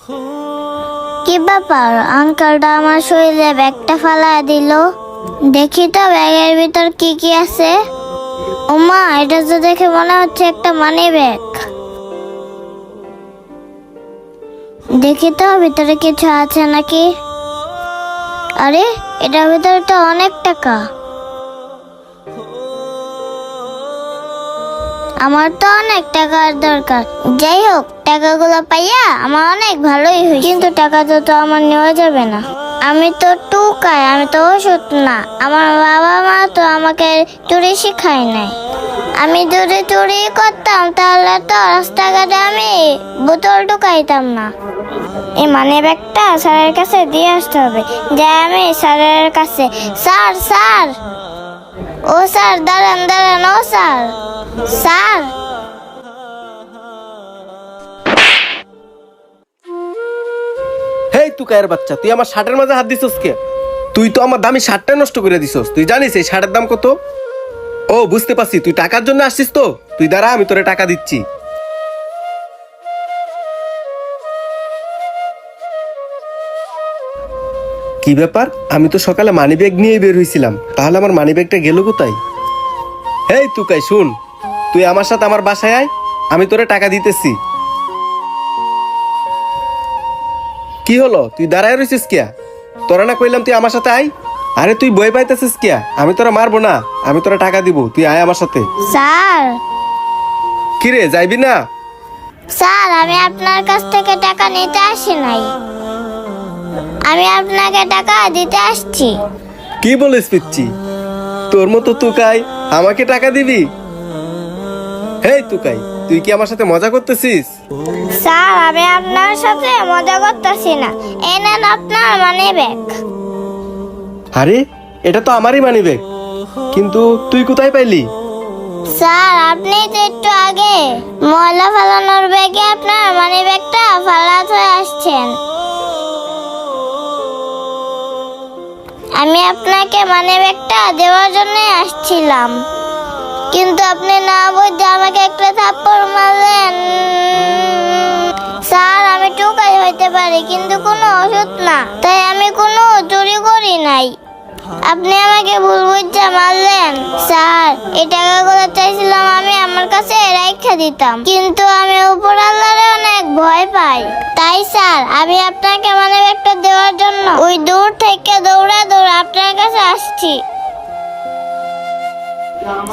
কি ব্যাপার, আঙ্কেলটা আমার শরীরে ব্যাগটা ফালা দিল। দেখি তো ব্যাগের ভিতর কি কি আছে। ওমা, এটা তো দেখে মনে হচ্ছে একটা মানি ব্যাগ। দেখি তো ভিতরে কিছু আছে নাকি। আরে, এটার ভিতরে তো অনেক টাকা। আমার তো অনেক টাকার দরকার। যাই হোক, টাকাগুলো পাইয়া আমার অনেক ভালোই হয়েছে, কিন্তু টাকা তো আমার নেওয়া যাবে না। আমি তো টুকাই, আমি তো ওষুধ না। আমার বাবা মা তো আমাকে চুরি শিখায় নাই। আমি যদি চুরি করতাম তাহলে তো রাস্তাঘাটে আমি বোতল টুকাইতাম না। এই মানি ব্যাগটা স্যারের কাছে দিয়ে আসতে হবে। যাই আমি স্যারের কাছে। স্যার, স্যার, ও স্যার, দাঁড়ান দাঁড়ান, ও স্যার, স্যার। হেই তুকায়ের বাচ্চা, তুই আমার শার্টের মাঝে হাত দিছস কে? তুই তো আমার দামি শার্টটা নষ্ট করে দিছস। তুই জানিস এই শার্টের দাম কত? ও, বুঝতে পারছি, তুই টাকার জন্য আসছিস তো। তুই দাঁড়া, আমি তোরে টাকা দিচ্ছি। কি ব্যাপার? আমি তো সকালে মানি ব্যাগ নিয়ে বের হয়েছিলাম, তাহলে আমার মানি ব্যাগটা গেল কোথায়? হেই তুকাই, শুন, তুই আমার সাথে আমার বাসায় আয়, আমি তোরে টাকা দিতেছি। কি হলো, তুই দাঁড়ায় রয়েছিস কিয়া? তোরা না কইলাম তুই আমার সাথে আয়? আরে তুই বই পাইতেছিস কিয়া? আমি তোরা মারবো না, আমি তোরা টাকা দিব, তুই আয় আমার সাথে। স্যার, কিরে, যাইবি না? স্যার, আমি আপনার কাছ থেকে টাকা নিতে আসি নাই, আমি আপনাকে টাকা দিতে আসছি। কি বলিস পিচ্ছি? তোর মতো তুকাই আমাকে টাকা দিবি? হেই তুকাই, তুই কি আমার সাথে মজা করতেছিস? স্যার, আমি আপনার সাথে মজা করতেছি না। এই নেন আপনার মানি ব্যাগ। আরে, এটা তো আমারই মানি ব্যাগ, কিন্তু তুই কোথায় পাইলি? স্যার, আপনি তো একটু আগে ময়লা ফেলানোর ব্যাগে আপনার মানি ব্যাগটা ফালাত হয়ে আসছেন। আমি আপনাকে মানি ব্যাগটা দেওয়ার জন্য আসছিলাম, কিন্তু আপনি না বুঝে আমাকে একটা থাপ্পড় মারলেন। স্যার, আমি টুকাই হইতে পারি, কিন্তু কোনো ওষুধ না, তাই আমি কোনো চুরি করি নাই। আপনি আমাকে ভুল বুঝে মারলেন। স্যার, এই টাকাগুলো চাইছিলাম আমি আমার কাছে রাইখা দিতাম, কিন্তু আমি উপর আল্লাহরে অনেক ভয় পাই। তাই স্যার, আমি আপনাকে মানে একটা দেওয়ার জন্য ওই দূর থেকে দৌড়া দৌড়া আপনার কাছে আসছি।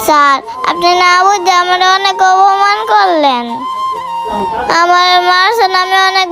স্যার, আপনি না বুঝে আমার অনেক অপমান করলেন। আমার মারছেন, আমি অনেক